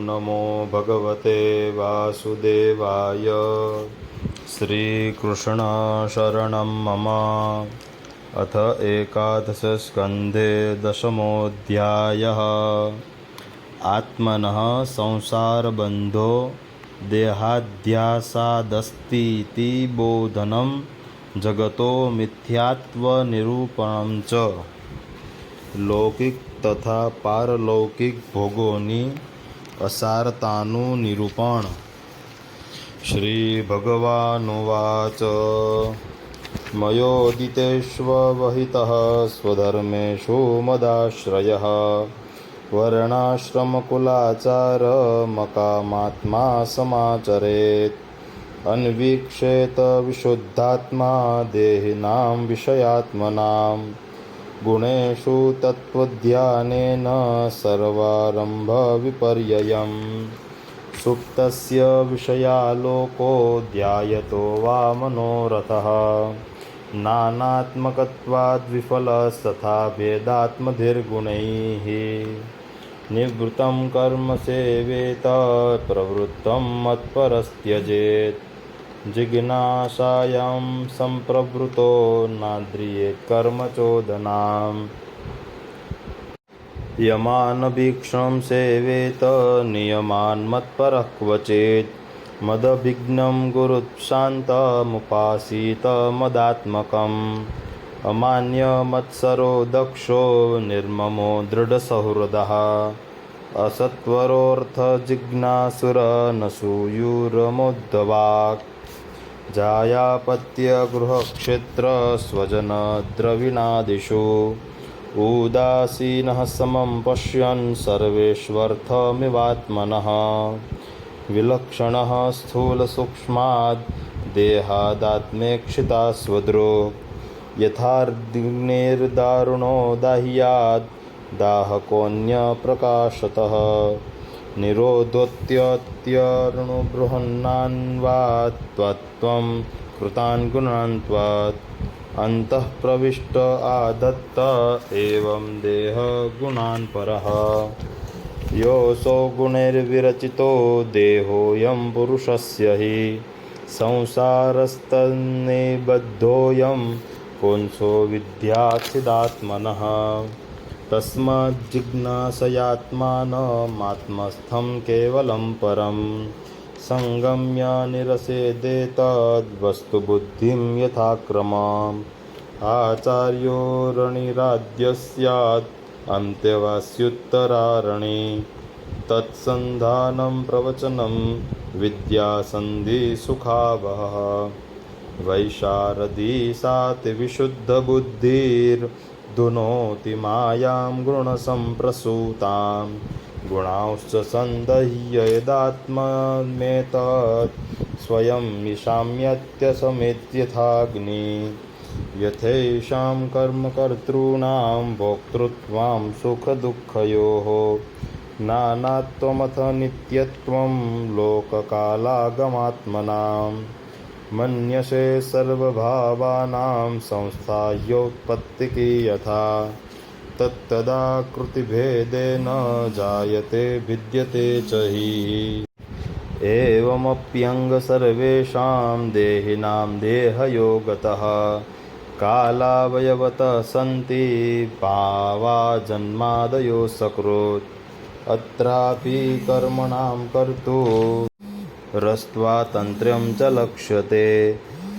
नमो भगवते वासुदेवाय। श्रीकृष्ण शरणं मम। अथ एकादशस्कन्धे दशमोऽध्यायः। आत्मनः संसारबन्धो देहाध्यासादस्तीति बोधनं जगतो मिथ्यात्वनिरूपणं च। लौकिक तथा पारलौकिक भोगोनी असारतानु निरूपण। श्री भगवानुवाच मयोदितेष्वहितः स्वधर्मेषु मदाश्रयः वर्णाश्रमकुलाचारमकामात्मा समाचरेत् अन्वीक्षेत विशुद्धात्मा देहिनां विषयात्मनां गुणेषु तत्त्वध्यानेन सर्वारम्भ विपर्ययम् सुप्तस्य विषयालोको ध्यायतो वा मनोरथः नानात्मकत्वाद्विफलस्तथा भेदात्मधिर्गुणैः निवृत्तं कर्म सेवेत प्रवृत्तं मत्परस्त्यजेत् जिज्ञासायां सम्प्रवृतो नाद्रियेत् कर्म चोदनाम् यमानभीक्षणं सेवेत नियमान् मत्परः क्वचित् मदभिघ्नं गुरुत्शान्तमुपासीत मदात्मकम् अमान्यमत्सरो दक्षो निर्ममो दृढसहृदः असत्वरोऽर्थजिज्ञासुरनसूयुरमुद्धवाक् जायापत्यगृहक्षेत्रस्वजनद्रविणादिषु उदासीनः समं पश्यन् सर्वेष्वर्थमिवात्मनः विलक्षणः स्थूलसूक्ष्माद् देहादात्मेक्षिता स्वदृक् यथाग्निर्दारुणो दाह्यात् दाहकोऽन्यप्रकाशतः निरोधोऽत्यत्यर्णुबृहन्नान्वात् त्वत्त्वं कृतान् गुणान् त्वात् अन्तः प्रविष्ट आदत्त एवं देह गुणान् परः योऽसौ गुणैर्विरचितो देहोऽयं पुरुषस्य हि संसारस्तन्निबद्धोऽयं पुंसो विद्याच्चिदात्मनः तस्माज्जिज्ञासयात्मानमात्मस्थं केवलं परं संगम्य निरसेदेतद्वस्तुबुद्धिं यथाक्रमम् आचार्योरणिराद्य स्यात् अन्त्यवास्युत्तरारणे तत्सन्धानं प्रवचनं विद्यासन्धिसुखावहः वैशारदी सात्विशुद्धबुद्धिर्धुनोति मायां गुणसम्प्रसूतां गुणांश्च सन्दह्य यदात्ममेतत् स्वयं निशाम्यत्यसमेत्यथाग्नि यथेषां कर्मकर्तॄणां भोक्तृत्वं सुखदुःखयोः नानात्वमथ नित्यत्वं लोककालागमात्मनां मन्यसे सर्वभावानां संस्थायोत्पत्तिकी यथा तत्तदाकृतिभेदेन जायते भिद्यते च हि एवमप्यङ्ग सर्वेषां देहिनां देहयोगतः कालावयवतः सन्ति भावा जन्मादयो सकृत् अत्रापि कर्मणां कर्तुं रस्त्वातन्त्र्यं च लक्ष्यते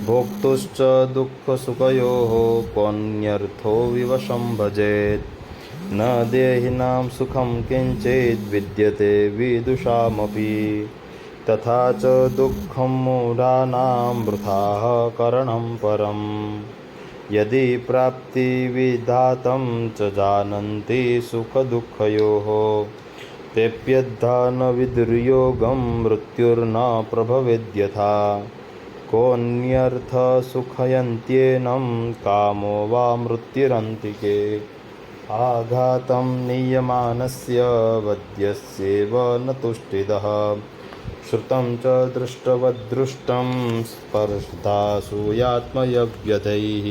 भोक्तुश्च दुःखसुखयोः कोऽन्यर्थो विवशं भजेत् न देहिनां सुखं किञ्चिद् विद्यते विदुषामपि तथा च दुःखं मूढानां वृथाः करणं परम् यदि प्राप्तिविधातं च जानन्ति सुखदुःखयोः तेऽप्यद्धा न विदुर्योगं मृत्युर्न प्रभवेद्यथा कोऽन्यर्थसुखयन्त्येनं कामो वा मृत्युरन्तिके आघातं नीयमानस्य वध्यस्येव न तुष्टिदः श्रुतं च दृष्टवद्दृष्टं स्पर्धासूयात्मयव्यधैः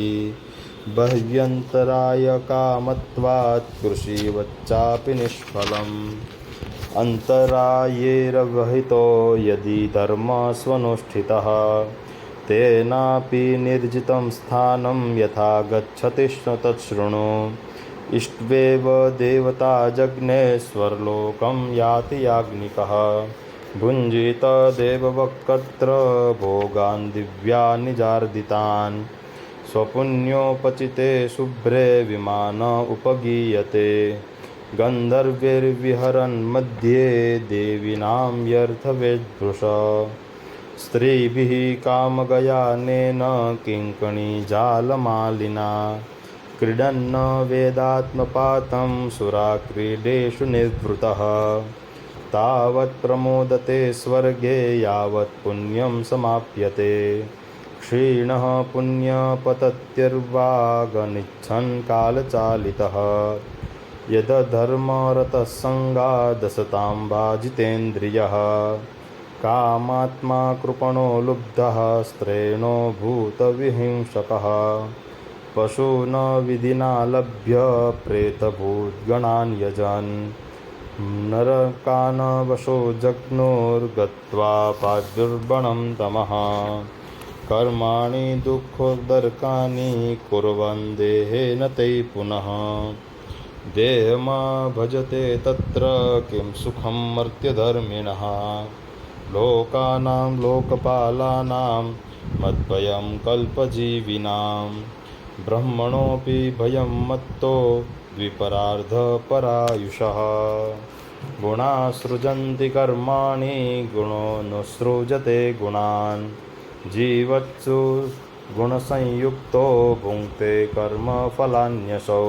बह्व्यन्तराय कामत्वात् कृषिवच्चापि निष्फलम् अन्तरायैरवहितो यदि धर्मस्वनुष्ठितः तेनापि निर्जितं स्थानं यथा गच्छति तच्छृणु। इष्ट्वेव देवता जज्ञे स्वर्लोकं याति याज्ञिकः भुञ्जीत देववक्त्र भोगान् दिव्यान् निजार्दितान् स्वपुण्योपचिते शुभ्रे विमान उपगीयते गन्धर्वैर्विहरन् मध्ये देवीनां व्यर्थवेद्वृष स्त्रीभिः कामगयानेन किङ्कणीजालमालिना क्रीडन्न वेदात्मपातं सुराक्रीडेषु निर्वृतः तावत् प्रमोदते स्वर्गे यावत् पुण्यं समाप्यते क्षीणः पुण्यपतत्यर्वागनिच्छन् कालचालितः यदधर्मरतसङ्गादसतां भाजितेन्द्रियः कामात्मा कृपणो लुब्धः स्त्रेणो भूतविहिंसकः पशून् विधिना लभ्य प्रेतभूतगणान् यजन् नरकान् वशो जग्मुर्गत्वा पाद्युर्बणं तमः कर्माणि दुःखोदर्कानि कुर्वन् देहेन ते पुनः देहमा भजते तत्र किं सुखं मर्त्यधर्मिणः लोकानां लोकपालानां मद्भयं कल्पजीविनां ब्रह्मणोऽपि भयं मत्तो द्विपरार्धपरायुषः गुणासृजन्ति कर्माणि गुणो नुसृजते गुणान् जीवत्सु गुणसंयुक्तो भुङ्क्ते कर्मफलान्यसौ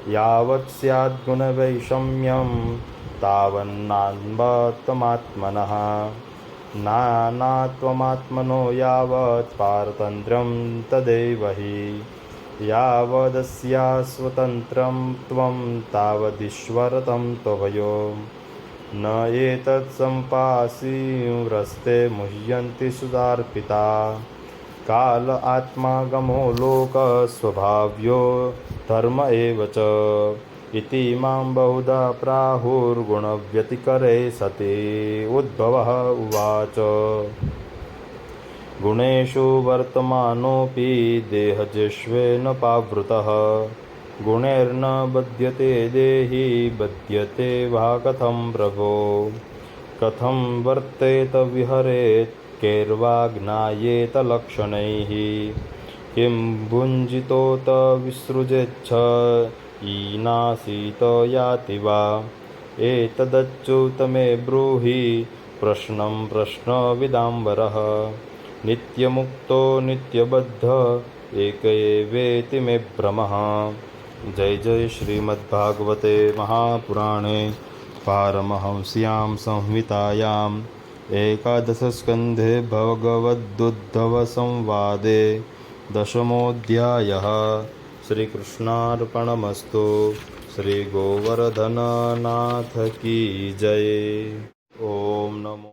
यावत् स्यात् गुणवैषम्यं तावन्नात्मत्वमात्मनः नानात्वमात्मनो यावत् पारतन्त्र्यं तदेव हि यावदस्यास्वतन्त्रं त्वं तावदीश्वरतं त्वभयो न एतत् सम्पासिव्रस्ते मुह्यन्ति सुदार्पिता काल आत्मागमो लोकस्वभाव्यो धर्म एव च इति मां बहुधा प्राहुर्गुणव्यतिकरे सति उद्भवः उवाच गुणेषु वर्तमानोऽपि देहजिह्वेन पावृतः गुणैर्न बध्यते देही बध्यते वा कथं प्रभो कथं वर्तेत विहरेत् कैर्वा ज्ञायेत लक्षणैः किं भुञ्जितोत विसृजेच्छ ईनासीत याति वा एतदच्युत मे ब्रूहि प्रश्नं प्रश्नविदाम्बरः नित्यमुक्तो नित्यबद्ध एक एवेति मे भ्रमः। जय जय श्रीमद्भागवते महापुराणे पारमहंस्यां संहितायाम् एकादशस्कन्धे भगवदुद्धवसंवादे दशमोऽध्यायः। श्रीकृष्णार्पणमस्तु। श्रीगोवर्धननाथ की जय। ओम नमो